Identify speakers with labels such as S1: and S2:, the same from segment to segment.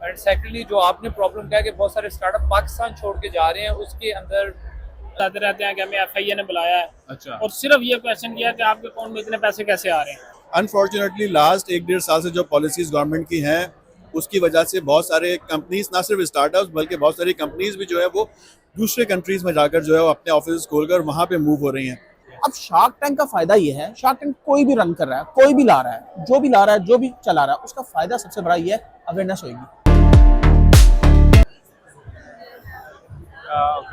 S1: And secondly जो आपने problem किया कि बहुत सारे स्टार्टअप पाकिस्तान छोड़ के जा रहे हैं, उसके अंदर
S2: बताते रहते हैं कि हमें एफआईए ने बुलाया है।
S3: अच्छा।
S2: और सिर्फ ये क्वेश्चन किया कि आपके अकाउंट में इतने पैसे कैसे आ रहे हैं।
S4: अनफॉर्चुनेटली लास्ट 1-1.5 साल से जो पॉलिसीज गवर्नमेंट की हैं उसकी वजह से बहुत सारे कंपनीज, ना सिर्फ स्टार्टअप्स बल्कि बहुत सारी कंपनीज भी जो है वो दूसरे कंट्रीज में जाकर जो है वो अपने ऑफिस खोलकर वहाँ पे मूव हो रही हैं।
S5: अब शार्क टैंक का फायदा ये है, शार्क टैंक कोई भी रन कर रहा है, कोई भी ला रहा है, जो भी ला रहा है, जो भी चला रहा है, उसका फायदा सबसे बड़ा ये है, अवेयरनेस होगी।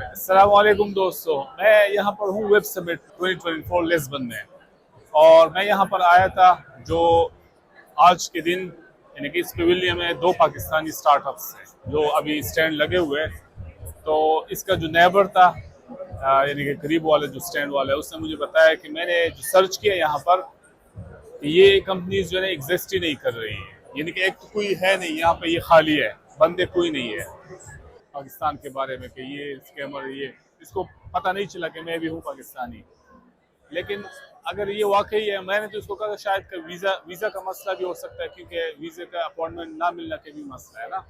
S3: अस्सलाम वालेकुम दोस्तों, मैं यहाँ पर हूँ वेब समिट 2024 लिस्बन में, और मैं यहाँ पर आया था जो आज के दिन यानी कि इस पवेलियन में 2 पाकिस्तानी स्टार्टअप्स हैं जो अभी स्टैंड लगे हुए हैं। तो इसका जो नेबर था यानी कि करीब वाले जो स्टैंड वाले, उसने मुझे बताया कि मैंने जो सर्च किया यहाँ पर, ये कंपनीज जो है एग्जिस्ट ही नहीं कर रही है, यानी कि एक तो कोई है नहीं यहाँ पे, ये खाली है, बंदे कोई नहीं है पाकिस्तान के बारे में कि ये स्कैमर, ये इसको पता नहीं चला कि मैं भी हूँ पाकिस्तानी। लेकिन अगर ये वाकई है, मैंने तो इसको कहा शायद वीज़ा का मसला भी हो सकता है, क्योंकि वीज़े का अपॉइंटमेंट ना मिलना के भी मसला है ना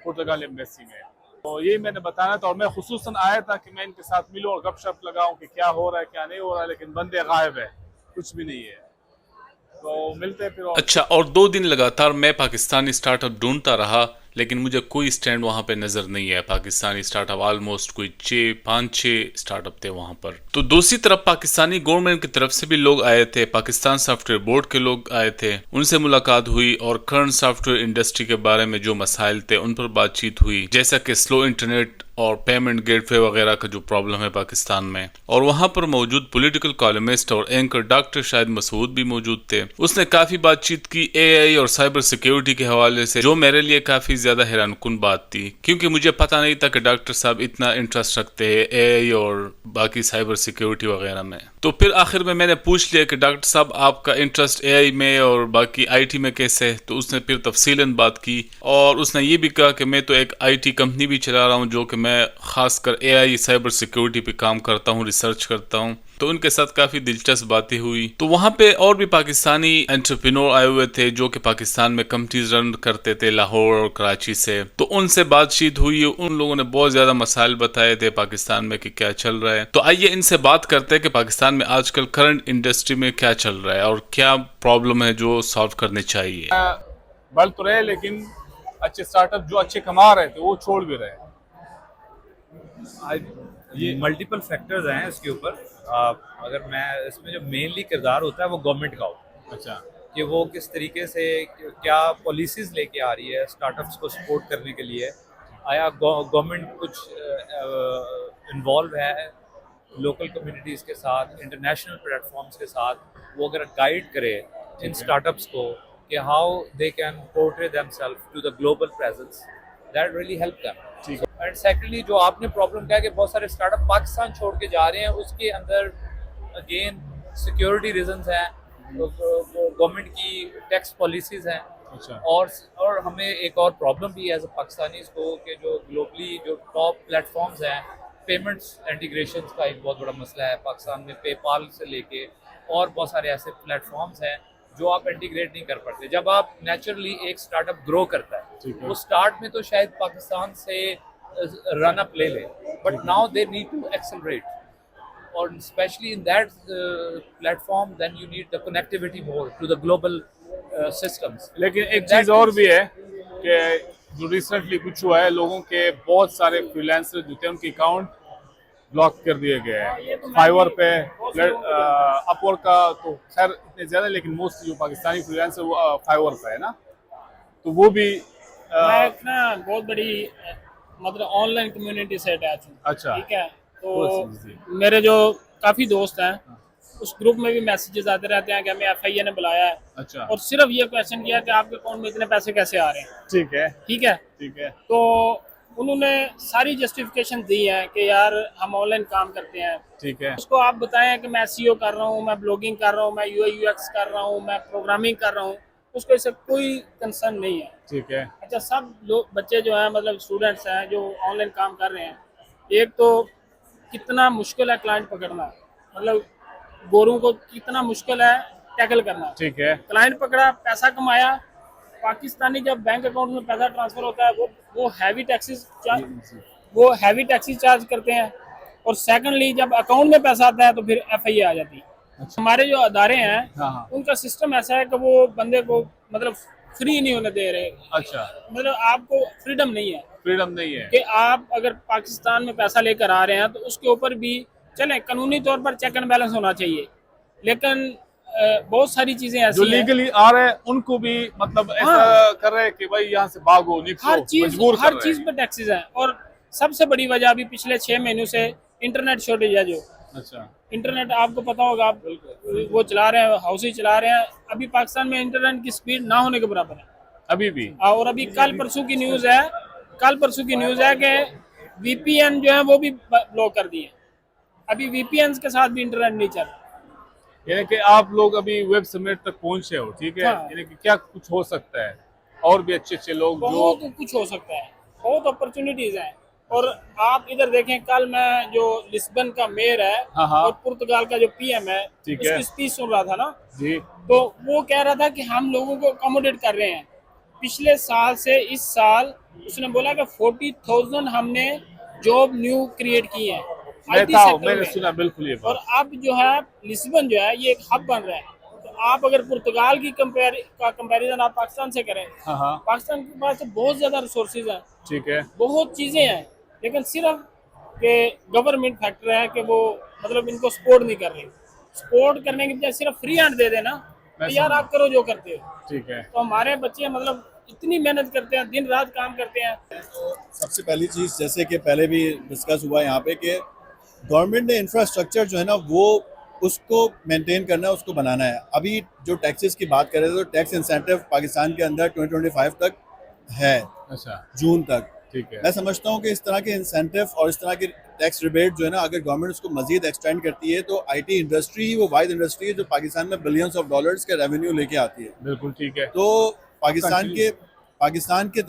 S3: पुर्तगाल एम्बेसी में। तो यही मैंने बताना था, और मैं खुसूसन आया था कि मैं इनके साथ मिलूँ और गपशप लगाऊं कि क्या हो रहा है क्या नहीं हो रहा है, लेकिन बंदे गायब है, कुछ भी नहीं है। तो मिलते हैं फिर।
S6: अच्छा, और 2 दिन लगातार मैं पाकिस्तानी स्टार्टअप ढूंढता रहा, लेकिन मुझे कोई स्टैंड वहां पे नजर नहीं है पाकिस्तानी स्टार्टअप। ऑलमोस्ट कोई 5-6 स्टार्टअप थे वहां पर। तो दूसरी तरफ पाकिस्तानी गवर्नमेंट की तरफ से भी लोग आए थे, पाकिस्तान सॉफ्टवेयर बोर्ड के लोग आए थे, उनसे मुलाकात हुई और करंट सॉफ्टवेयर इंडस्ट्री के बारे में जो मसाइल थे उन पर बातचीत हुई, जैसा कि स्लो इंटरनेट और पेमेंट गेटवे वगैरह का जो प्रॉब्लम है पाकिस्तान में। और वहां पर मौजूद पॉलिटिकल कॉलमिस्ट और एंकर डॉक्टर शाहिद मसूद भी मौजूद थे। उसने काफी बातचीत की एआई और साइबर सिक्योरिटी के हवाले से, जो मेरे लिए काफी ज्यादा हैरानकुन बात थी, क्योंकि मुझे पता नहीं था कि डॉक्टर साहब इतना इंटरेस्ट रखते हैं एआई और बाकी साइबर सिक्योरिटी वगैरह में। तो फिर आखिर में मैंने पूछ लिया कि डॉक्टर साहब आपका इंटरेस्ट एआई में और बाकी आईटी में कैसे है। तो उसने फिर तफसीलन बात की, और उसने ये भी कहा कि मैं तो एक आईटी कंपनी भी चला रहा हूँ जो कि मैं खासकर एआई साइबर सिक्योरिटी पे काम करता हूँ, रिसर्च करता हूँ। तो उनके साथ काफी दिलचस्प बातें हुई। तो वहाँ पे और भी पाकिस्तानी एंटरप्रेन्योर आए हुए थे जो कि पाकिस्तान में कंपनीज रन करते थे लाहौर और कराची से। तो उनसे बातचीत हुई, उन लोगों ने बहुत ज्यादा मसाइल बताए थे पाकिस्तान में कि क्या चल रहा है। तो आइए इनसे बात करते हैं कि पाकिस्तान में आजकल करंट इंडस्ट्री में क्या चल रहा है और क्या प्रॉब्लम है जो सॉल्व करने चाहिए।
S3: बढ़ तो रहे, लेकिन अच्छे स्टार्टअप जो अच्छे कमा रहे थे वो छोड़ भी रहे।
S7: ये मल्टीपल फैक्टर्स हैं इसके ऊपर। अगर मैं इसमें जो मेनली किरदार होता है वो गवर्नमेंट का होता है।
S3: अच्छा।
S7: कि वो किस तरीके से क्या पॉलिसीज़ लेके आ रही है स्टार्टअप्स को सपोर्ट करने के लिए। आया गवर्नमेंट कुछ इन्वॉल्व है लोकल कम्युनिटीज़ के साथ, इंटरनेशनल प्लेटफॉर्म्स के साथ, वो अगर गाइड करे इन स्टार्टअप्स को कि how they can portray themselves to the global presence, that really help them.
S1: ठीक है। एंड सेकेंडली जो आपने प्रॉब्लम किया कि बहुत सारे स्टार्टअप पाकिस्तान छोड़ के जा रहे हैं, उसके अंदर अगेन सिक्योरिटी रीजंस हैं, गवर्नमेंट की टैक्स पॉलिसीज हैं।
S3: अच्छा।
S1: और हमें एक और प्रॉब्लम भी है एज अ पाकिस्तानी को कि जो ग्लोबली जो टॉप प्लेटफॉर्म्स हैं, पेमेंट्स इंटीग्रेशन का एक बहुत बड़ा मसला है पाकिस्तान में। पेपाल से लेके और बहुत सारे ऐसे प्लेटफॉर्म्स हैं जो आप इंटीग्रेट नहीं कर पाते। जब आप नेचुरली एक स्टार्टअप ग्रो करता है, वो स्टार्ट में तो शायद पाकिस्तान से रन अप ले ले, but now they need to accelerate, और specially in that platform then you need the connectivity more to the global systems.
S3: लेकिन एक चीज़ और भी है कि जो रिसेंटली कुछ हुआ है, लोगों के बहुत सारे फ्रीलांसर जो थे उनके अकाउंट ब्लॉक कर दिए गए हैं। फाइवर पे, अपवर्क का तो खैर इतने ज़्यादा, लेकिन मोस्ट जो पाकिस्तानी फ्रीलांसर वो फाइवर पे है ना, तो वो भी
S2: मैं एक ना बहुत बड़ी मतलब ऑनलाइन कम्युनिटी से अटैच हूँ।
S3: अच्छा।
S2: ठीक है। तो मेरे जो काफ़ी दोस्त हैं उस ग्रुप में भी मैसेजेस आते रहते हैं कि हमें एफआईए ने बुलाया है।
S3: अच्छा।
S2: और सिर्फ ये क्वेश्चन किया कि आपके अकाउंट में इतने पैसे कैसे आ रहे हैं।
S3: ठीक है।
S2: ठीक है।
S3: ठीक है।
S2: तो उन्होंने सारी जस्टिफिकेशन दी है कि यार हम ऑनलाइन काम करते हैं।
S3: ठीक है।
S2: उसको आप बताएं कि मैं एसईओ कर रहा हूँ, मैं ब्लॉगिंग कर रहा हूँ, मैं यूआई यूएक्स कर रहा हूँ, मैं प्रोग्रामिंग कर रहा हूँ, उसको इससे कोई कंसर्न नहीं है।
S3: ठीक है।
S2: अच्छा, सब लोग बच्चे जो हैं मतलब स्टूडेंट्स हैं जो ऑनलाइन काम कर रहे हैं, एक तो कितना मुश्किल है क्लाइंट पकड़ना, मतलब गोरों को कितना मुश्किल है टैकल करना।
S3: ठीक है।
S2: क्लाइंट पकड़ा, पैसा कमाया, पाकिस्तानी जब बैंक अकाउंट में पैसा ट्रांसफर होता है वो हैवी टैक्सेस चार्ज करते हैं, और सेकंडली जब अकाउंट में पैसा आता है तो फिर FIA आ जाती है। हमारे जो अदारे हैं
S3: हाँ।
S2: उनका सिस्टम ऐसा है कि वो बंदे को मतलब फ्री नहीं होने दे रहे।
S3: अच्छा,
S2: मतलब आपको फ्रीडम नहीं है
S3: फ्रीडम नहीं है
S2: कि आप अगर पाकिस्तान में पैसा लेकर आ रहे हैं तो उसके ऊपर भी चले कानूनी तौर पर चेक एंड बैलेंस होना चाहिए, लेकिन बहुत सारी चीजें
S3: जो
S2: ऐसी हैं
S3: लीगली आ रहे हैं उनको भी मतलब ऐसा कर रहे हैं कि भाई यहाँ से भागो निकलो, मजबूर कर
S2: हर
S3: रहे
S2: चीज
S3: हैं।
S2: पे टैक्सेस हैं। और सबसे बड़ी वजह अभी पिछले 6 महीनों से इंटरनेट शॉर्टेज है। जो
S3: अच्छा,
S2: इंटरनेट आपको पता होगा, आप वो चला रहे हैं, हाउस चला रहे हैं, अभी पाकिस्तान में इंटरनेट की स्पीड ना होने के बराबर है
S3: अभी भी।
S2: और अभी कल परसों की न्यूज़ है कि VPN जो है वो भी ब्लॉक कर दिए। अभी VPN के साथ भी इंटरनेट नहीं चल रहा।
S3: यानी कि आप लोग अभी वेब समिट तक पहुंचे हो, ठीक है।
S2: हाँ।
S3: यानी कि क्या कुछ हो सकता है और भी अच्छे लोग जो
S2: बहुत कुछ हो सकता है, बहुत अपॉर्चुनिटीज हैं। और आप इधर देखें, कल मैं जो लिस्बन का मेयर है
S3: हाँ।
S2: और पुर्तगाल का जो PM है,
S3: ठीक है।
S2: उसकी स्पीच सुन रहा था ना,
S3: जी,
S2: तो वो कह रहा था कि हम लोगों को अकोमोडेट कर रहे हैं। पिछले साल से इस साल उसने बोला कि 40,000 हमने जॉब न्यू क्रिएट की है IT सेक्टर
S3: मैंने
S2: में।
S3: सुना बिल्कुल ये
S2: और
S3: बात।
S2: अब जो है लिस्बन जो है ये एक हब बन रहा है। तो आप अगर पुर्तगाल की कंपैरिजन आप पाकिस्तान से करें,
S3: हाँ,
S2: पाकिस्तान के पास तो बहुत ज्यादा रिसोर्सेज हैं,
S3: ठीक है।
S2: बहुत चीजें हैं, लेकिन सिर्फ के गवर्नमेंट फैक्टर है कि वो मतलब इनको सपोर्ट नहीं कर रही। सपोर्ट करने की बजाय सिर्फ फ्री हैंड दे देना तो यार आप करो जो करते हो।
S3: ठीक है।
S2: तो हमारे बच्चे मतलब इतनी मेहनत करते हैं, दिन रात काम करते हैं।
S4: सबसे पहली चीज़, जैसे कि पहले भी डिस्कस हुआ यहाँ पे, कि गवर्नमेंट ने इंफ्रास्ट्रक्चर जो है ना वो उसको मेंटेन करना है, उसको बनाना है। अभी जो टैक्सेस की बात कर रहे थे, तो टैक्स इंसेंटिव पाकिस्तान के अंदर 2025 तक है,
S3: अच्छा,
S4: जून तक।
S3: ठीक है।
S4: मैं समझता हूँ कि इस तरह के इंसेंटिव और इस तरह के टैक्स रिबेट जो है ना, अगर गवर्नमेंट उसको मजीद एक्सटेंड करती है तो IT इंडस्ट्री ही वो वाइड इंडस्ट्री है जो पाकिस्तान में बिलियंस ऑफ डॉलर्स के रेवेन्यू लेके आती है।
S3: बिल्कुल ठीक है।
S4: तो पाकिस्तान की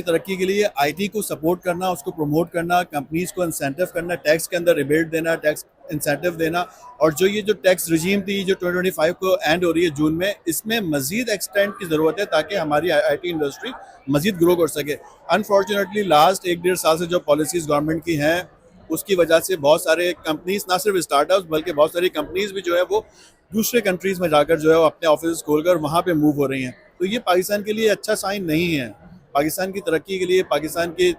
S4: तरक्की के लिए IT को सपोर्ट करना, उसको प्रमोट करना, कंपनीज को इंसेंटिव करना, टैक्स के अंदर रिबेट देना, टैक्स इंसेंटिव देना, और जो टैक्स रिजीम थी जो 2025 को एंड हो रही है जून में, इसमें मजीद एक्सटेंड की ज़रूरत है ताकि हमारी IT इंडस्ट्री मजीद ग्रो कर सके। अनफॉर्चुनेटली लास्ट 1-1.5 साल से जो पॉलिसीज़ गवर्नमेंट की हैं उसकी वजह से बहुत सारे कंपनीज, ना सिर्फ स्टार्टअप्स बल्कि बहुत सारी कंपनीज भी जो है वो दूसरे कंट्रीज़ में जाकर जो है वो अपने ऑफिस खोलकर वहाँ पे मूव हो रही हैं। तो ये पाकिस्तान के लिए अच्छा साइन नहीं है। पाकिस्तान की तरक्की के लिए, पाकिस्तान की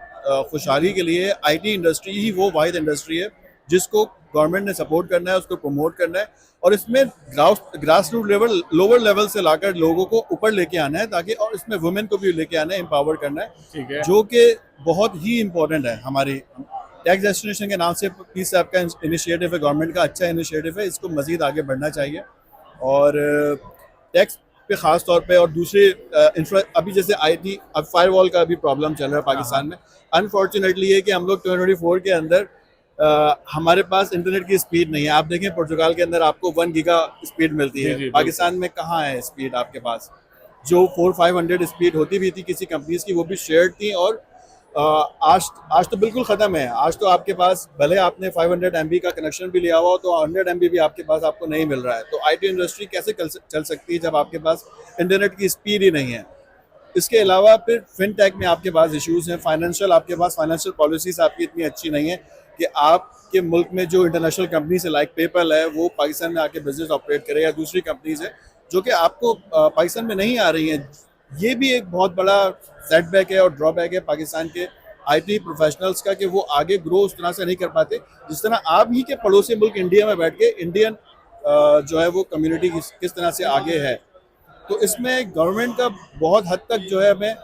S4: खुशहाली के लिए IT इंडस्ट्री ही वो वाहिद इंडस्ट्री है जिसको गवर्नमेंट ने सपोर्ट करना है, उसको प्रमोट करना है, और इसमें grass root level, lower level से लाकर लोगों को ऊपर लेके आना है, ताकि, और इसमें वुमेन को भी लेके आना है, एम्पावर करना है,
S3: ठीक है।
S4: जो कि बहुत ही इम्पोर्टेंट है। हमारी टैक्स डेस्टिनेशन के नाम से पीस साहब का इनिशिएटिव है, गवर्नमेंट का अच्छा इनिशिएटिव है, इसको मजीद आगे बढ़ना चाहिए। और टैक्स पे ख़ास तौर पे, और दूसरे अभी जैसे IT, अब फायरवॉल का भी प्रॉब्लम चल रहा है पाकिस्तान में। अनफॉर्चुनेटली है कि हम लोग 2024 के अंदर हमारे पास इंटरनेट की स्पीड नहीं है। आप देखें पुर्तगाल के अंदर आपको 1 गीगा स्पीड मिलती है, पाकिस्तान में कहाँ है स्पीड आपके पास। जो 400-500 स्पीड होती भी थी किसी कंपनीज की, वो भी शेयर्ड थी, और आज तो बिल्कुल ख़त्म है। आज तो आपके पास भले आपने 500 MB का कनेक्शन भी लिया हुआ हो तो 100 MB भी आपके पास आपको नहीं मिल रहा है। तो IT इंडस्ट्री कैसे चल सकती है जब आपके पास इंटरनेट की स्पीड ही नहीं है। इसके अलावा फिर फिनटेक में आपके पास इश्यूज़ हैं, फाइनेंशियल पॉलिसीज़ आपकी इतनी अच्छी नहीं है कि आपके मुल्क में जो इंटरनेशनल कंपनीज है लाइक पेपल है, वो पाकिस्तान में आके बिजनेस ऑपरेट करे, या दूसरी कंपनीज है जो कि आपको पाकिस्तान में नहीं आ रही हैं। ये भी एक बहुत बड़ा सेटबैक है और ड्रॉबैक है पाकिस्तान के IT प्रोफेशनल्स का, कि वो आगे ग्रो उस तरह से नहीं कर पाते जिस तरह आप ही के पड़ोसी मुल्क इंडिया में बैठ के इंडियन जो है वो कम्युनिटी किस तरह से आगे है। तो इसमें गवर्नमेंट का बहुत हद तक जो है हमें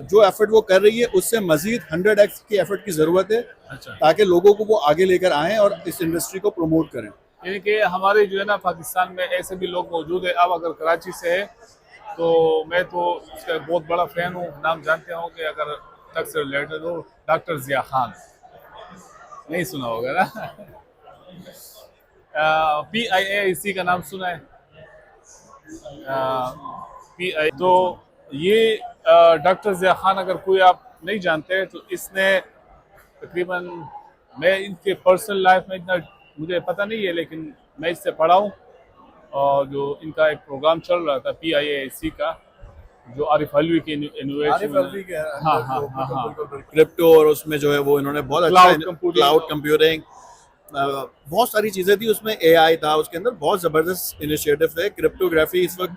S4: जो एफर्ट वो कर रही है उससे मजीद 100x की एफर्ट की ज़रूरत है, ताकि लोगों को वो आगे लेकर आएँ और इस इंडस्ट्री को प्रमोट करें।
S3: यानी कि हमारे जो है ना पाकिस्तान में ऐसे भी लोग मौजूद है। अब अगर कराची से है तो मैं तो उसका बहुत बड़ा फ़ैन हूँ। नाम जानते हो कि अगर तक से रिलेटेड हो, डॉक्टर ज़िया खान, नहीं सुना होगा ना। PIAIC का नाम सुना है? PI, तो ये डॉक्टर ज़िया खान अगर कोई आप नहीं जानते तो इसने तकरीबन, मैं इनके पर्सनल लाइफ में इतना मुझे पता नहीं है, लेकिन मैं इससे पढ़ा हूँ और जो इनका एक प्रोग्राम चल रहा था PIAIC का, जो आरिफ अलवी की इनोवेशन, हाँ हाँ हाँ हाँ,
S4: क्रिप्टो, और उसमें जो है वो इन्होंने बहुत अच्छा क्लाउड कंप्यूटिंग, बहुत सारी चीज़ें थी उसमें, AI था उसके अंदर, बहुत ज़बरदस्त इनिशिएटिव है। क्रिप्टोग्राफी इस वक्त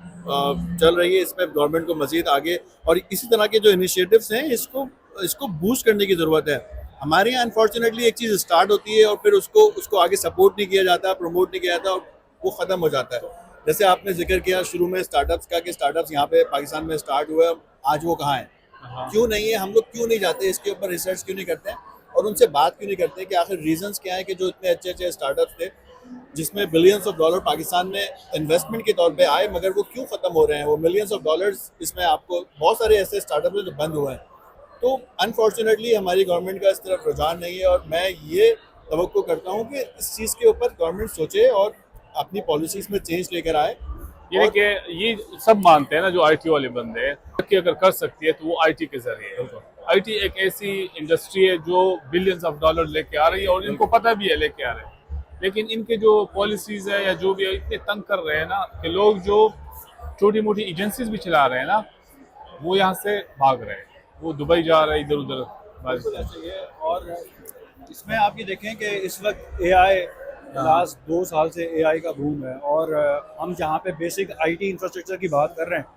S4: चल रही है, इसमें गवर्नमेंट को मज़ीद आगे, और इसी तरह के जो इनिशिएटिव्स हैं इसको बूस्ट करने की ज़रूरत है। हमारे यहाँ अनफॉर्चुनेटली एक चीज़ स्टार्ट होती है और फिर उसको आगे सपोर्ट नहीं किया जाता, प्रमोट नहीं किया जाता, और वो ख़त्म हो जाता है। जैसे आपने जिक्र किया शुरू में स्टार्टअप्स का, कि स्टार्टअप्स यहाँ पे पाकिस्तान में स्टार्ट हुए, आज वो कहाँ हैं, क्यों नहीं है, हम लोग क्यों नहीं जाते इसके ऊपर, रिसर्च क्यों नहीं करते हैं और उनसे बात क्यों नहीं करते कि आखिर रीजंस क्या है कि जो इतने अच्छे अच्छे स्टार्टअप्स थे जिसमें बिलियंस ऑफ डॉलर पाकिस्तान में इन्वेस्टमेंट के तौर पे आए, मगर वो क्यों ख़त्म हो रहे हैं, वो मिलियंस ऑफ डॉलर्स, इसमें आपको बहुत सारे ऐसे स्टार्टअप हैं जो बंद हुए हैं। तो अनफॉर्चुनेटली हमारी गवर्नमेंट का इस तरफ रुझान नहीं है, और मैं ये तवक्को करता हूँ कि इस चीज़ के ऊपर गवर्नमेंट सोचे और अपनी पॉलिसीज़ में चेंज लेकर आए।
S3: ये कि ये सब मानते हैं ना, जो IT वाले बंदे हैं कि अगर कर सकती है तो वो IT के जरिए। IT एक ऐसी इंडस्ट्री है जो बिलियंस ऑफ डॉलर लेके आ रही है, और इनको पता भी है लेके आ रहे हैं, लेकिन इनके जो पॉलिसीज है या जो भी है इतने तंग कर रहे हैं ना कि लोग जो छोटी मोटी एजेंसीज भी चला रहे हैं ना, वो यहाँ से भाग रहे हैं, वो दुबई जा रहे हैं, इधर उधर।
S8: और इसमें आप ये देखें कि इस वक्त AI, लास्ट 2 साल से AI का बूम है, और हम जहाँ पे बेसिक IT इंफ्रास्ट्रक्चर की बात कर रहे हैं,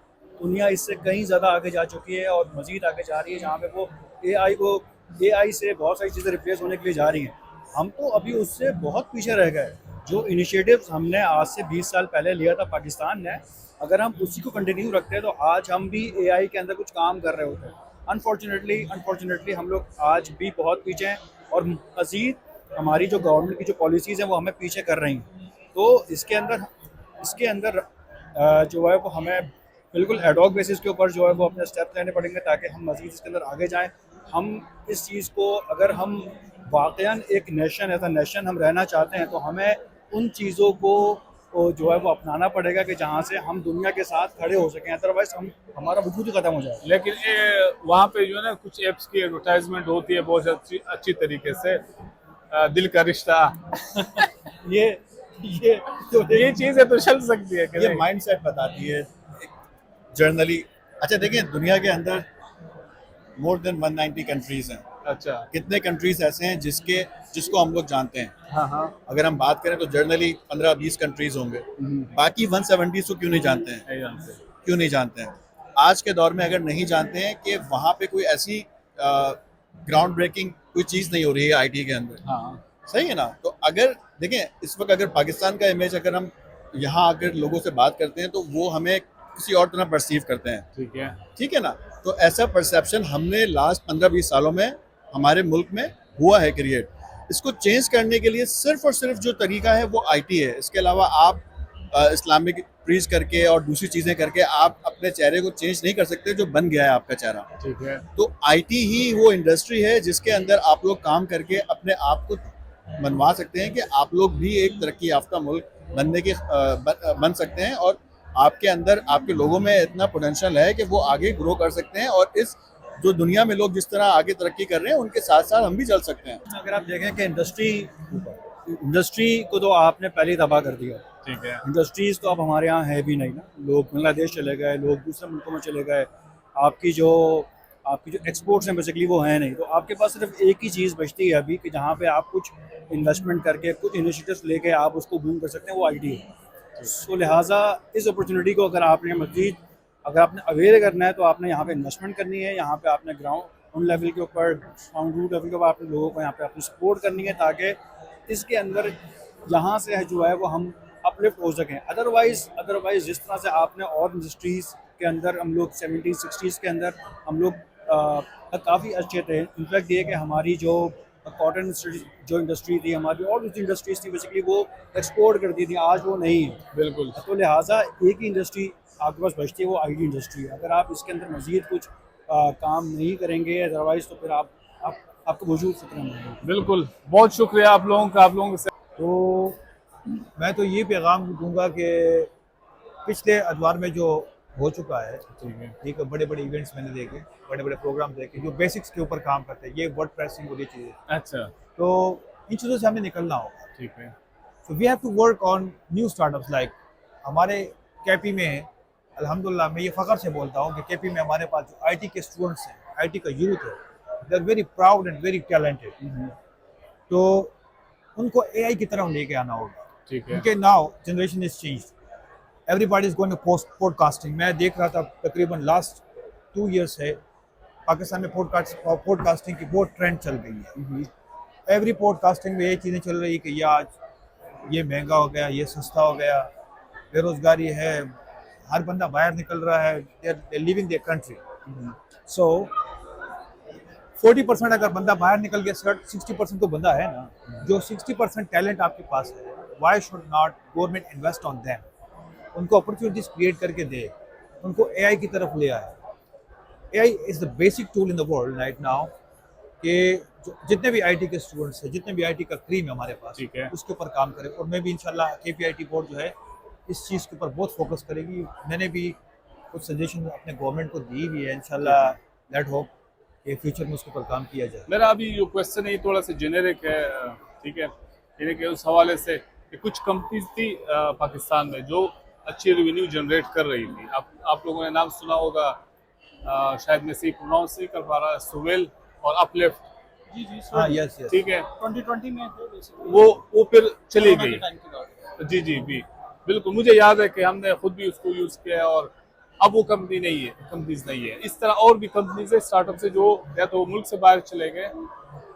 S8: दुनिया इससे कहीं ज़्यादा आगे जा चुकी है और मज़ीद आगे जा रही है, जहाँ पे वो AI से बहुत सारी चीज़ें रिप्लेस होने के लिए जा रही हैं। हम तो अभी उससे बहुत पीछे रह गए। जो इनिशिएटिव्स हमने आज से 20 साल पहले लिया था पाकिस्तान ने, अगर हम उसी को कंटिन्यू रखते हैं तो आज हम भी AI के अंदर कुछ काम कर रहे होते हैं। अनफॉर्चुनेटली हम लोग आज भी बहुत पीछे हैं, और मज़ीद हमारी जो गवर्नमेंट की जो पॉलिसीज़ हैं वो हमें पीछे कर रही हैं। तो इसके अंदर जो है वो हमें बिल्कुल एडॉक बेसिस के ऊपर जो है वो अपने स्टेप्स लेने पड़ेंगे, ताकि हम मज़ीद इसके अंदर आगे जाएं। हम इस चीज़ को, अगर हम वाक़यान एक नेशन, एज अ नेशन हम रहना चाहते हैं, तो हमें उन चीज़ों को जो है वो अपनाना पड़ेगा कि जहाँ से हम दुनिया के साथ खड़े हो सकें, अदरवाइज हमारा वजूद ही ख़त्म हो जाए।
S3: लेकिन वहाँ पे जो है ना कुछ ऐप्स की एडवर्टाइजमेंट होती है बहुत अच्छी तरीके से, दिल का रिश्ता ये चीज़ें तो चल सकती है,
S4: ये माइंडसेट बताती है जर्नली। अच्छा देखिए, दुनिया के अंदर मोर देन 190 कंट्रीज हैं।
S3: अच्छा,
S4: कितने कंट्रीज ऐसे हैं जिसको हम लोग जानते हैं?
S3: हाँ हाँ,
S4: अगर हम बात करें तो जर्नली 15-20 कंट्रीज होंगे, बाकी 170 को क्यों नहीं जानते हैं? क्यों नहीं जानते हैं? आज के दौर में अगर नहीं जानते हैं कि वहाँ पे कोई ऐसी ग्राउंड ब्रेकिंग कोई चीज़ नहीं हो रही है IT के अंदर,
S3: हाँ,
S4: सही है ना? तो अगर देखें, इस वक्त अगर पाकिस्तान का इमेज अगर हम यहाँ आकर लोगों से बात करते हैं तो वो हमें किसी और तरह परसीव करते हैं, ठीक है ना? तो ऐसा परसेप्शन हमने लास्ट 15-20 सालों में हमारे मुल्क में हुआ है क्रिएट। इसको चेंज करने के लिए सिर्फ और सिर्फ जो तरीका है वो IT है। इसके अलावा आप इस्लामिक प्रीच करके और दूसरी चीज़ें करके आप अपने चेहरे को चेंज नहीं कर सकते, जो बन गया है आपका चेहरा।
S3: ठीक है।
S4: तो IT ही वो इंडस्ट्री है जिसके अंदर आप लोग काम करके अपने आप को बनवा सकते हैं कि आप लोग भी एक तरक्की याफ्ता मुल्क बनने के बन सकते हैं, और आपके अंदर, आपके लोगों में इतना पोटेंशियल है कि वो आगे ग्रो कर सकते हैं, और इस जो दुनिया में लोग जिस तरह आगे तरक्की कर रहे हैं उनके साथ साथ हम भी चल सकते हैं।
S8: अगर आप देखें कि इंडस्ट्री को तो आपने पहले ही तबाह कर दिया।
S3: ठीक है।
S8: इंडस्ट्रीज़ तो अब हमारे यहाँ है भी नहीं ना, लोग बांग्लादेश चले गए, लोग दूसरे मुल्कों में चले गए, आपकी जो एक्सपोर्ट्स हैं बेसिकली वो हैं नहीं। तो आपके पास सिर्फ एक ही चीज़ बचती है अभी कि जहाँ पे आप कुछ इन्वेस्टमेंट करके, कुछ इनिशिएटिव्स लेके आप उसको बूम कर सकते हैं, वो IT है। सो लिहाजा इस अपॉर्चुनिटी को अगर आपने अवेयर करना है तो आपने यहाँ पे इन्वेस्टमेंट करनी है, यहाँ पे आपने ग्राउंड लेवल के ऊपर, ग्राउंड रूट लेवल के ऊपर आपने लोगों को यहाँ पे अपनी सपोर्ट करनी है, ताकि इसके अंदर यहाँ से जो है वो हम अपलिफ्ट हो सकें। अदरवाइज जिस तरह से आपने और इंडस्ट्रीज़ के अंदर, हम लोग 70s-60s के अंदर हम लोग काफ़ी अच्छे थे। इनफैक्ट ये कि हमारी जो कॉटन जो इंडस्ट्री थी, हमारी और दूसरी इंडस्ट्रीज थी, बेसिकली वो एक्सपोर्ट करती थी, आज वो नहीं है।
S3: बिल्कुल।
S8: तो लिहाजा एक ही इंडस्ट्री आपके पास बचती है, वो IT इंडस्ट्री है। अगर आप इसके अंदर मज़ीद कुछ काम नहीं करेंगे, अदरवाइज तो फिर आपको वजूद खतरा नहीं है।
S3: बिल्कुल, बहुत शुक्रिया आप लोगों का।
S9: तो मैं तो ये पैगाम दूंगा कि पिछले अदवार में जो हो चुका है, ठीक है, बड़े बड़े इवेंट्स मैंने देखे, बड़े बड़े प्रोग्राम देखे जो बेसिक्स के ऊपर काम करते हैं, ये वर्डप्रेस और ये चीज़ें।
S3: अच्छा।
S9: तो इन चीज़ों से हमें निकलना होगा।
S3: ठीक है।
S9: So we have to work on new startups like हमारे केपी में अल्हम्दुलिल्लाह मैं ये फ़ख्र से बोलता हूँ कि केपी में हमारे पास जो आईटी के स्टूडेंट्स हैं, आईटी का यूथ है, they are very proud and very talented. तो उनको एआई की तरफ लेके आना होगा,
S3: ठीक है।
S9: क्योंकि now generation is changed, everybody is going to podcasting. मैं देख रहा था तकरीबन लास्ट 2 ईयर्स से पाकिस्तान में पॉडकास्टिंग की बहुत ट्रेंड चल गई है। एवरी पॉडकास्टिंग में ये चीज़ें चल रही है कि ये आज ये महंगा हो गया, ये सस्ता हो गया, बेरोजगारी है, हर बंदा बाहर निकल रहा है, दे लिविंग देयर कंट्री। सो 40% अगर बंदा बाहर निकल गया, 60% तो बंदा है ना। जो 60% टैलेंट आपके पास है, why should not government invest on them, उनको अपॉर्चुनिटीज क्रिएट करके दे, उनको एआई की तरफ ले आए। AI is the basic tool in the world right now कि जितने भी आईटी के स्टूडेंट्स हैं, जितने भी आईटी का क्रीम है हमारे पास,
S3: ठीक है।
S9: उसके ऊपर काम करें। और मैं भी इंशाल्लाह केपीआईटी बोर्ड जो है इस चीज़ के ऊपर बहुत फोकस करेगी। मैंने भी कुछ सजेशन अपने गवर्नमेंट को दी भी है, इंशाल्लाह लेट होप कि फ्यूचर में उसके ऊपर काम किया जाए।
S3: मेरा अभी जो क्वेश्चन है ये थोड़ा सा जेनेरिक है, ठीक है, यानी कि उस हवाले से कि कुछ कंपनीज थी पाकिस्तान में जो अच्छी रेवेन्यू जनरेट कर रही थी। आप लोगों ने नाम सुना होगा, शायद मैं सही प्रोनाउंस नहीं कर पा रहा, सुवेल और अपलिफ्ट।
S2: जी जी
S9: हाँ, यस यस,
S3: ठीक है,
S2: 2020 में थे basically।
S3: वो फिर चली
S2: कोरोना के
S3: गई।
S2: टाइम के दौरान।
S3: जी जी भी बिल्कुल, मुझे याद है कि हमने खुद भी उसको यूज़ किया और अब वो कंपनीज नहीं है। इस तरह और भी कंपनीज है स्टार्टअप से जो या तो मुल्क से बाहर चले गए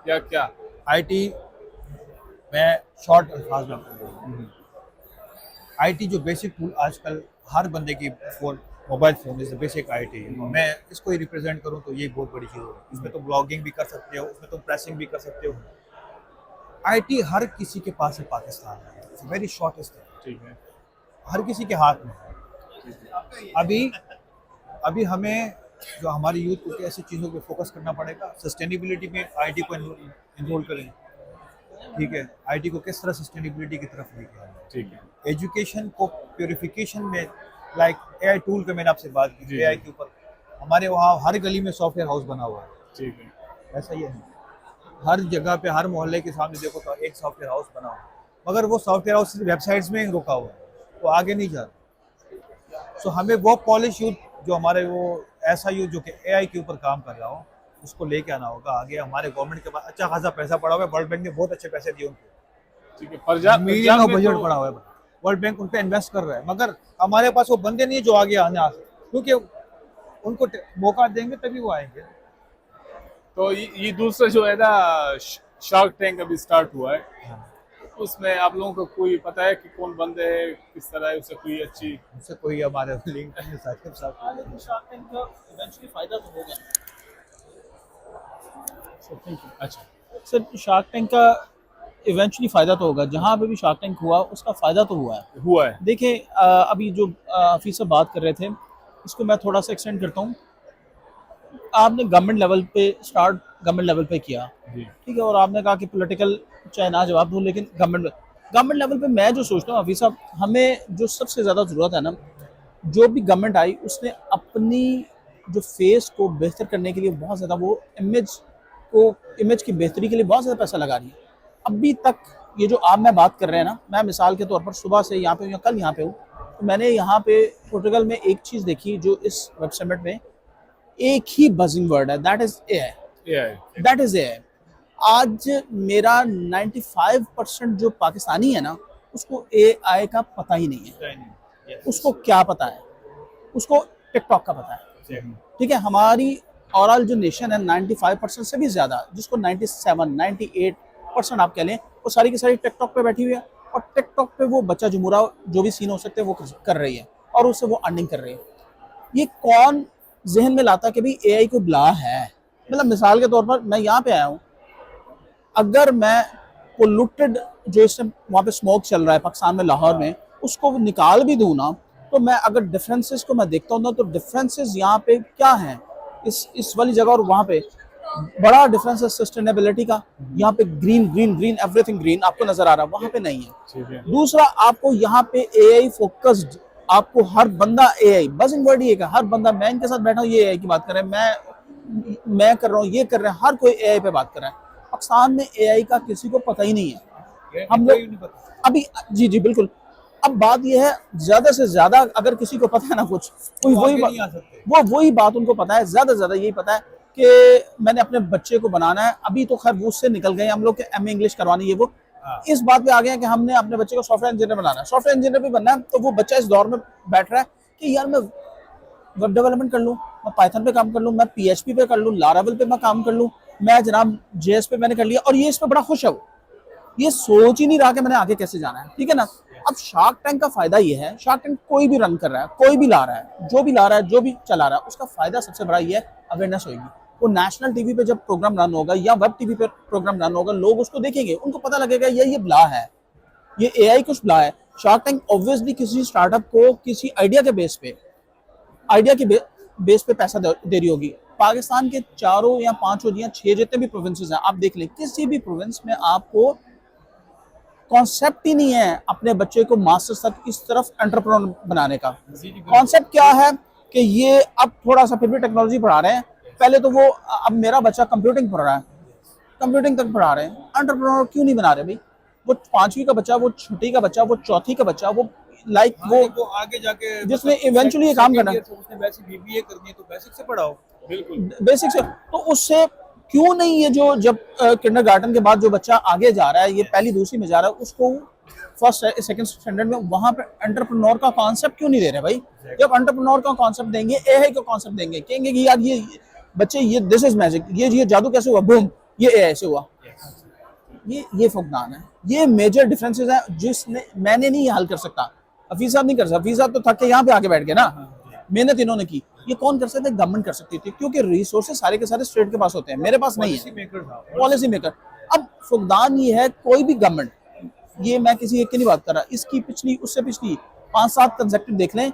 S3: या क्या।
S9: आईटी मैं शॉर्ट अल्फाज में आपको बोलूँ, आईटी जो बेसिक टूल आजकल हर बंदे की phone, mobile phone is the basic IT. मैं इसको ही रिप्रेजेंट करूँ तो ये बहुत बड़ी चीज़ होगी। इसमें तो ब्लॉगिंग भी कर सकते हो, उसमें तो प्रेसिंग भी कर सकते हो। आईटी हर किसी के पास है पाकिस्तान में, इट्स वेरी शॉर्टेस्ट है,
S3: ठीक है,
S9: हर किसी के हाथ में है। अभी हमें जो हमारे यूथ को ऐसी चीज़ों पे फोकस करना पड़ेगा। सस्टेनेबिलिटी में आईटी को इन्वॉल्व करें, ठीक है, आईटी को किस तरह सस्टेनेबिलिटी की तरफ लेके आए,
S3: ठीक है,
S9: एजुकेशन को प्योरिफिकेशन में, लाइक एआई टूल पे मैंने आपसे बात की, एआई के ऊपर हमारे वहाँ हर गली में सॉफ्टवेयर हाउस बना हुआ है,
S3: ठीक है।
S9: ऐसा ही है, हर जगह पे हर मोहल्ले के सामने देखो तो एक सॉफ्टवेयर हाउस बना हुआ है, मगर वो सॉफ्टवेयर हाउस वेबसाइट्स में ही रुका हुआ है, वो आगे नहीं जा रहा। सो हमें वो पॉलिश यूथ जो हमारे वो ऐसा यूथ जो कि एआई के ऊपर काम कर रहा हो, उसको लेके आना होगा आगे। हमारे गवर्नमेंट के पास अच्छा खासा पैसा पड़ा हुआ है, वर्ल्ड बैंक ने बहुत अच्छे पैसे दिए उनको,
S3: ठीक है, पंजाब
S9: मिलियन ऑफ
S3: में
S9: बजट
S3: तो-
S9: पड़ा हुआ है, वर्ल्ड बैंक उन पे इन्वेस्ट कर रहा है, मगर हमारे पास वो बंदे नहीं है जो आगे आने आ सकते, क्योंकि उनको मौका देंगे तभी वो आएंगे।
S3: तो ये दूसरा जो है ना शार्क टैंक अभी स्टार्ट हुआ है, उसमें आप लोगों को कोई पता है कि कौन बंदे है, किस तरह है, उससे कोई अच्छी
S9: उनसे कोई हमारे लिंक नहीं है, साकिब साहब।
S2: हाँ, लेकिन शार्क टैंक का इवेंचुअली फायदा तो होगा।
S3: अच्छा,
S2: सर शार्क टैंक का इवेंचुअली फ़ायदा तो होगा, जहाँ पे भी शार्क टैंक हुआ उसका फ़ायदा तो हुआ है। देखिए अभी जो हफीज़ साहब बात कर रहे थे, इसको मैं थोड़ा सा एक्सटेंड करता हूँ। आपने गवर्नमेंट लेवल पे गवर्नमेंट लेवल पे किया, ठीक है, और आपने कहा कि पॉलिटिकल चाहे ना जवाब दूँ, लेकिन गवर्नमेंट लेवल पे मैं जो सोचता हूँ हफीज़ साहब, हमें जो सबसे ज़्यादा ज़रूरत है ना, जो भी गवर्नमेंट आई उसने अपनी जो फेस को बेहतर करने के लिए बहुत ज़्यादा, वो इमेज की बेहतरी के लिए बहुत ज़्यादा पैसा लगा रही है। अभी तक ये जो आप मैं बात कर रहे हैं ना, मैं मिसाल के तौर पर सुबह से यहाँ पे हूँ या कल यहाँ पे हूँ, तो मैंने यहाँ पे पोर्टुगल में एक चीज़ देखी जो इस वेब समिट में एक ही बजिंग वर्ड है, दैट इज़ एआई। आज मेरा 95% जो पाकिस्तानी है ना, उसको एआई का पता ही नहीं है। उसको क्या पता है? उसको टिकटॉक का पता है, ठीक है। हमारी ओवरऑल जो नेशन है 95% से भी ज़्यादा, जिसको 97-98% आप कह लें, वो सारी की सारी टिकटॉक पे बैठी हुई है, और टिकटॉक पे वो बच्चा जुमुरा जो भी सीन हो सकते हैं वो कर रही है, और उससे वो अर्निंग कर रही है। ये कौन जहन में लाता कि भाई एआई को बुला है? मतलब मिसाल के तौर पर मैं यहाँ पे आया हूँ, अगर मैं पोल्यूटेड जो इस वहाँ पे स्मोक चल रहा है पाकिस्तान में, लाहौर में, उसको निकाल भी दूँ ना, तो मैं अगर डिफरेंसेस को मैं देखता हूँ ना, तो डिफरेंसेस यहाँ पे क्या हैं इस वाली जगह और वहाँ पे बड़ा डिफरेंस है सस्टेनेबिलिटी का। यहाँ पे ग्रीन एवरीथिंग ग्रीन आपको नजर आ रहा है, वहाँ पे नहीं है। दूसरा, आपको यहाँ पे एआई फोकस्ड, आपको हर बंदा एआई, बस इन वर्ड ये, हर बंदा, मैं इनके साथ बैठा हूँ ये एआई की बात कर रहे हैं, मैं कर रहा हूँ, ये कर रहे हैं, हर कोई एआई पे बात कर रहा है। पाकिस्तान में एआई का किसी को पता ही नहीं है। हम लोग अभी जी बिल्कुल,
S5: अब बात यह है, ज्यादा से ज्यादा अगर किसी को पता है ना कुछ, कोई वही बात उनको पता है, ज्यादा से ज्यादा यही पता है कि मैंने अपने बच्चे को बनाना है। अभी तो खैर वो उससे निकल गए हम लोग के एमए इंग्लिश करवानी है, वो इस बात पे आ गए हैं कि हमने अपने बच्चे को सॉफ्टवेयर इंजीनियर बनाना है। सॉफ्टवेयर इंजीनियर भी बनना है तो वो बच्चा इस दौर में बैठ रहा है कि यार मैं वेब डेवलपमेंट कर लूँ, मैं पाइथन पे काम कर लूँ, मैं PHP पे कर लूँ, लारावेल पे मैं काम कर लूँ, मैं जनाब JS पे मैंने कर लिया, और ये इस पे बड़ा खुश है। वो ये सोच ही नहीं रहा कि मैंने आगे कैसे जाना है, ठीक है ना। अब शार्क टैंक का फायदा ये है, शार्क टैंक कोई भी रन कर रहा है, कोई भी ला रहा है, जो भी ला रहा है, जो भी चला रहा है, उसका फायदा सबसे बड़ा ये है, अवेयरनेस होगी। वो नेशनल टीवी पे जब प्रोग्राम रन होगा या वेब टीवी पे प्रोग्राम रन होगा, लोग उसको देखेंगे, उनको पता लगेगा ये ब्ला है, ये AI कुछ ब्ला है। शार्क टैंक ऑब्वियसली किसी स्टार्टअप को किसी आइडिया के बेस पे पैसा दे रही होगी। पाकिस्तान के 4 या 5 या 6 जितने भी प्रोविंसेस हैं, आप देख लें, किसी भी प्रोविंस में आपको कॉन्सेप्ट ही नहीं है अपने बच्चे को मास्टर्स तक इस तरफ एंटरप्रेन्योर बनाने का। कॉन्सेप्ट क्या है कि ये अब थोड़ा सा फिर भी टेक्नोलॉजी पढ़ा रहे हैं, पहले तो वो, अब मेरा बच्चा कंप्यूटिंग पढ़ रहा है, कंप्यूटिंग तक पढ़ा रहे हैं, एंटरप्रेन्योर क्यों नहीं बना रहे भाई? वो 5वीं का बच्चा, वो 6ठी का बच्चा, वो 4थी का बच्चा, वो
S8: वो आगे जाके
S5: जिसने इवेंचुअली ये काम करना है,
S8: उसने बेसिक BBA करनी है तो बेसिक से पढ़ाओ,
S3: बिल्कुल
S5: बेसिक से। तो उससे क्यों नहीं ये जो जब किंडरगार्टन के बाद जो बच्चा आगे जा रहा है, ये पहली दूसरी में जा रहा है, उसको फर्स्ट सेकंड स्टैंडर्ड में वहां पे एंटरप्रेन्योर का कॉन्सेप्ट क्यों नहीं दे रहे भाई? जब एंटरप्रेन्योर का कॉन्सेप्ट देंगे, AI का कॉन्सेप्ट देंगे, कहेंगे कि यार ये बच्चे, ये दिस इज मैजिक, ये जादू कैसे हुआ, बूम, ये AI से हुआ। ये फुकदान है, ये मेजर डिफरेंसेस हैं जिसने मैंने नहीं हल कर सकता, हफीज साहब नहीं कर सकता। हफीज साहब तो थक के यहाँ पे आके बैठ गए ना, मेहनत इन्होंने की। ये कौन कर सकता है? गवर्नमेंट कर सकती थी, क्योंकि रिसोर्सेज सारे के सारे स्टेट के पास होते हैं, मेरे पास नहीं है, पॉलिसी मेकर। अब फुकदान ये है, कोई भी गवर्नमेंट, ये मैं किसी एक की नहीं बात कर रहा, इसकी पिछली, उससे पिछली 5-7 कंसेक्टिव देख लें,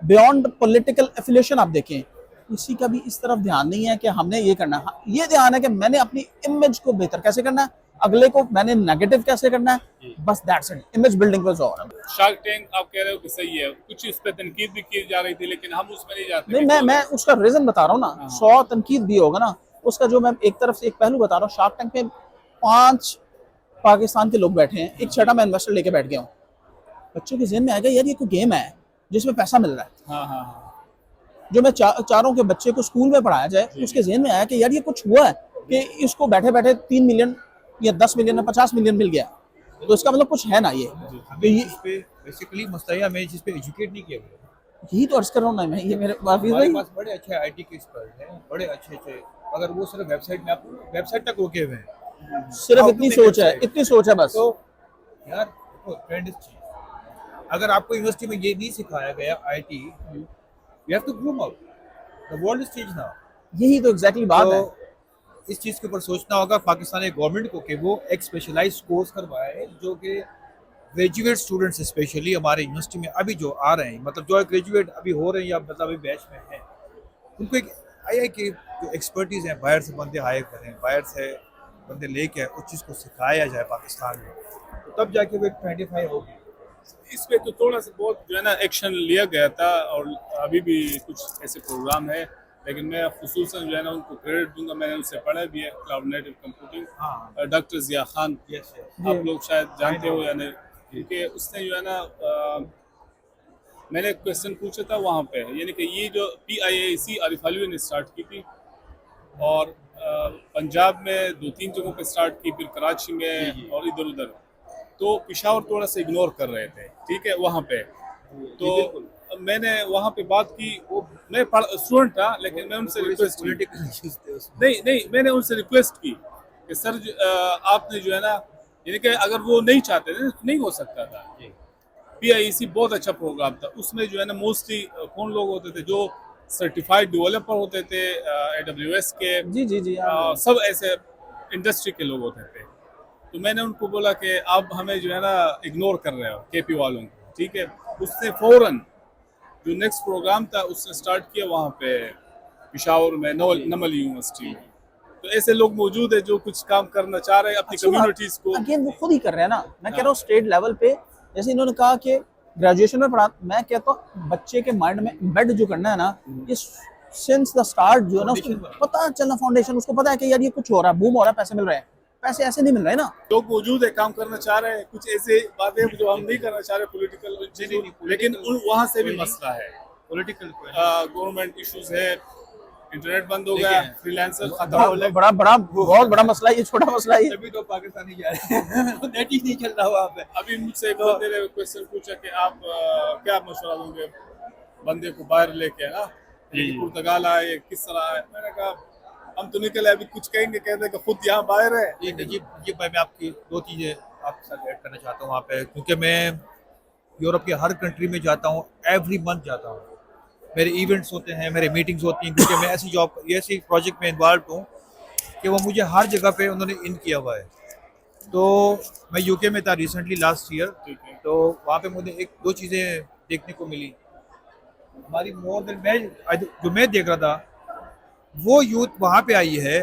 S5: बियॉन्ड पॉलिटिकल एफिलिएशन आप देखें, किसी का भी इस तरफ ध्यान नहीं है कि हमने ये करना है। ये ध्यान है कि मैंने अपनी इमेज को बेहतर कैसे करना है, अगले को मैंने नेगेटिव कैसे करना है, बस दैट्स इट। इमेज बिल्डिंग पर जोर है।
S3: शार्क टैंक आप कह रहे हो कि सही है, कुछ इस पे तनकीद भी की जा रही थी, लेकिन हम उसमें नहीं जाते।
S5: नहीं, मैं उसका रीजन बता रहा हूँ ना, 100 तनकीद भी होगा ना, उसका जो मैं एक तरफ से एक पहलू बता रहा हूँ। शार्क टैंक में 5 पाकिस्तान के लोग बैठे हैं, एक छठा मैं इन्वेस्टर लेके बैठ गया हूँ। बच्चों के ज़हन में आएगा यार ये कोई गेम है जिसमें पैसा मिल रहा है। जो मैं चारों के बच्चे को स्कूल में पढ़ाया जाए, उसके ज़हन में आया कि यार ये कुछ हुआ है कि इसको बैठे बैठे 3 मिलियन या 10 मिलियन या 50 मिलियन मिल गया, तो इसका मतलब कुछ है ना। ये
S8: बेसिकली मसला में जिस पे एजुकेट नहीं किया गया,
S5: यही तो अर्ज कर रहा हूँ ना मैं। ये मेरे
S8: पास बड़े अच्छे IT के एक्सपर्ट हैं, बड़े अच्छे, अगर वो सिर्फ वेबसाइट में, आप वेबसाइट तक रोके हुए हैं,
S5: सिर्फ इतनी सोच है बस।
S8: तो यार ट्रेंड इज चेंज। अगर आपको यूनिवर्सिटी में ये नहीं सिखाया गया IT, you have to groom out, the world is change now.
S5: यही तो एग्जैक्टली बात है।
S8: इस चीज़ के ऊपर सोचना होगा पाकिस्तानी गवर्नमेंट को कि वो एक स्पेशलाइज्ड कोर्स करवाए, जो कि ग्रेजुएट स्टूडेंट्स स्पेशली हमारे यूनिवर्सिटी में अभी जो आ रहे हैं, मतलब जो ग्रेजुएट अभी हो रहे हैं या मतलब अभी बैच में हैं, उनको एक AI की जो एक्सपर्टीज़ है, बाहर से बंदे हायर करें, बाहर से बंदे लेके उस चीज़ को सिखाया जाए पाकिस्तान में, तो तब जाके वो एक 25 होगी।
S3: इस पे तो थोड़ा सा बहुत जो है ना एक्शन लिया गया था, और अभी भी कुछ ऐसे प्रोग्राम है, लेकिन मैं खुसूसन जो है ना उनको क्रेडिट दूंगा, मैंने उनसे पढ़ा भी है, क्लाउड नेटिव कंप्यूटिंग, डॉक्टर जिया खान, आप लोग शायद जानते हो या नहीं, क्योंकि उसने जो है ना मैंने एक क्वेश्चन पूछा था वहाँ पे, यानी कि ये जो PIAC आरिफ अलवी ने स्टार्ट की थी, और पंजाब में 2-3 जगहों पे स्टार्ट की, फिर कराची में और इधर उधर, तो पेशावर थोड़ा सा इग्नोर कर रहे थे, ठीक है, वहाँ पे। तो मैंने वहाँ पे बात की, वो मैं स्टूडेंट था, लेकिन मैं उनसे रिक्वेस्ट नहीं मैंने उनसे रिक्वेस्ट की कि सर आपने जो है ना, यानी कि अगर वो नहीं चाहते थे नहीं हो सकता था। PIAC बहुत अच्छा प्रोग्राम था, उसमें जो है ना मोस्टली कौन लोग होते थे, जो सर्टिफाइड डेवलपर होते थे, AWS के,
S5: जी
S3: सब ऐसे इंडस्ट्री के लोग होते थे। तो मैंने उनको बोला कि आप हमें जो है ना इग्नोर कर रहे हो KP वालों को, ठीक है। उसने फौरन जो नेक्स्ट प्रोग्राम था उसने स्टार्ट किया वहाँ पे पेशावर में, नमल यूनिवर्सिटी में। तो ऐसे लोग मौजूद है जो कुछ काम करना चाह रहे हैं अपनी कम्युनिटीज को।
S5: अगेन वो खुद ही कर रहे हैं ना, मैं कह रहा हूँ स्टेट लेवल पे, जैसे इन्होंने कहा कि ग्रेजुएशन में पढ़ा, मैं कहता हूँ बच्चे के माइंड में एम्बेड जो करना है ना, ये सिंस द स्टार्ट जो है ना, उसको पता चलना, फाउंडेशन, उसको पता है कि यार ये कुछ हो रहा है, बूम हो रहा है, पैसे मिल रहे हैं, पैसे ऐसे नहीं मिल रहे ना।
S3: लोग मौजूद है, काम करना चाह रहे हैं, कुछ ऐसे बातें जो हम नहीं करना चाह रहे पॉलिटिकल, लेकिन वहाँ से भी मसला है,
S9: पॉलिटिकल
S3: गवर्नमेंट इश्यूज है, इंटरनेट बंद हो गया, फ्रीलांसर खत्म हो गया।
S5: बहुत बड़ा मसला है, ये छोटा मसला है।
S9: तभी तो पाकिस्तानी जा रहे हैं नेट ही नहीं चल रहा वहाँ पे।
S3: अभी मुझसे एक बंदे ने क्वेश्चन पूछा कि आप क्या मशवरा दोगे बंदे को बाहर लेके, है ना, पुर्तगाल आए, किस तरह आए। मैंने कहा हम तो निकले, अभी कुछ कहेंगे, कहते हैं कि खुद यहाँ बाहर है।
S9: ये नजीब भाई, मैं आपकी दो चीज़ें आपके साथ ऐड करना चाहता हूँ वहाँ पे, क्योंकि मैं यूरोप के हर कंट्री में जाता हूँ, एवरी मंथ जाता हूँ, मेरे इवेंट्स होते हैं, मेरे मीटिंग्स होती हैं, क्योंकि मैं ऐसी प्रोजेक्ट में इन्वॉल्व हूँ कि वो मुझे हर जगह पे उन्होंने इन किया हुआ है। तो मैं यूके में था रिसेंटली लास्ट ईयर, तो वहाँ पे मुझे एक दो चीज़ें देखने को मिली। हमारी मोर देन जो मैं देख रहा था, वो यूथ वहाँ पे आई है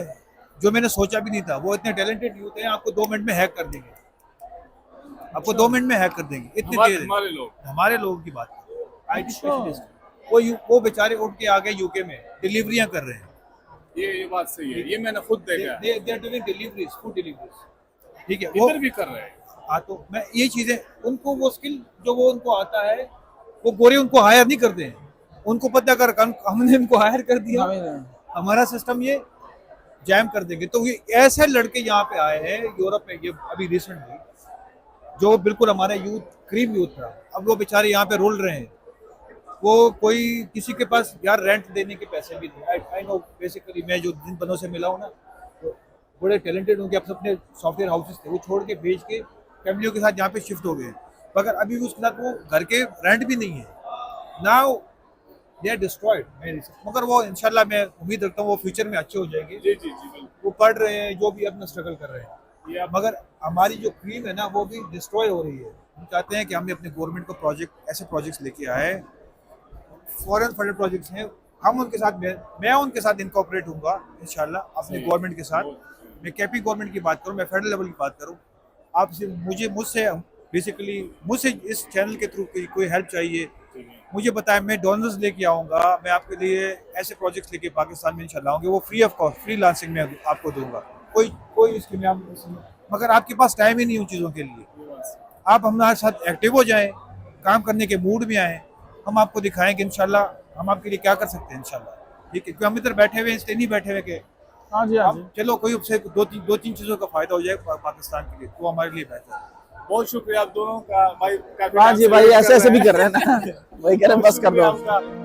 S9: जो मैंने सोचा भी नहीं था। वो इतने टैलेंटेड यूथ हैं, आपको 2 मिनट में हैक कर देंगे, आपको 2 मिनट में हैक कर देंगे, इतने तेज हमारे लोगों की बात। IT स्पेशलिस्ट वो बेचारे उठ के आ गए यूके में, डिलीवरियां कर रहे हैं।
S3: ये बात सही है, ये मैंने खुद देखा।
S9: They are doing deliveries, food deliveries, ठीक है,
S3: इधर भी कर रहे हैं।
S9: हाँ, तो मैं ये चीजें, उनको वो स्किल जो वो उनको आता है, वो गोरे उनको हायर नहीं करते हैं, उनको पता कर हमने उनको हायर कर दिया, हमारा सिस्टम ये जैम कर देंगे। तो ये ऐसे लड़के यहाँ पे आए हैं यूरोप में, ये अभी रिसेंटली, जो बिल्कुल हमारा यूथ क्रीम यूथ था, अब वो बेचारे यहाँ पे रोल रहे हैं। वो कोई किसी के पास यार रेंट देने के पैसे भी नहीं। आई नो, बेसिकली मैं जो जिन बंदों से मिला हूँ ना, तो बड़े टैलेंटेड होंगे, अब अपने सॉफ्टवेयर हाउसेस थे वो छोड़ के भेज के फैमिलियों के साथ यहाँ पे शिफ्ट हो गए, मगर अभी भी उसके साथ वो घर के रेंट भी नहीं है। Now they are destroyed. मगर वो इंशाल्लाह मैं उम्मीद रखता हूँ वो फ्यूचर में अच्छे हो जाएंगे।
S3: जी जी जी,
S9: वो पढ़ रहे हैं, जो भी अपना स्ट्रगल कर रहे हैं, मगर हमारी जो क्रीम है ना, वो भी डिस्ट्रॉय हो रही है। हम चाहते हैं कि हमने अपने गवर्नमेंट को प्रोजेक्ट, ऐसे प्रोजेक्ट्स लेके आए, फॉरेन फंडेड प्रोजेक्ट्स हैं, हम उनके साथ, मैं उनके साथ इनकॉर्पोरेट होऊंगा इंशाल्लाह अपने गवर्नमेंट के साथ। मैं केपी गवर्नमेंट की बात करूं, मैं फेडरल लेवल की बात करूं, आपसे मुझसे इस चैनल के थ्रू कोई हेल्प चाहिए, मुझे बताएं, मैं डोनर्स लेके आऊँगा, मैं आपके लिए ऐसे प्रोजेक्ट्स लेके पाकिस्तान में इंशाल्लाह आऊँगे, वो free of cost, free lancing में आपको दूंगा। कोई इसके में आप, मगर आपके पास टाइम ही नहीं उन चीज़ों के लिए। आप हमारे साथ एक्टिव हो जाएं, काम करने के मूड में आएँ, हम आपको दिखाएंगे इंशाल्लाह हम आपके लिए क्या कर सकते हैं इंशाल्लाह, ठीक है। क्योंकि हम इधर बैठे हुए इसलिए नहीं बैठे हुए कि
S5: हाँ जी, हाँ जी,
S9: चलो कोई उससे दो तीन चीज़ों का फायदा हो जाए पाकिस्तान के लिए, तो हमारे लिए बेहतर है।
S3: बहुत शुक्रिया आप दोनों का भाई।
S5: हाँ जी भाई, ऐसे भी कर रहे हैं ना भाई, कह रहे हैं बस कर दो।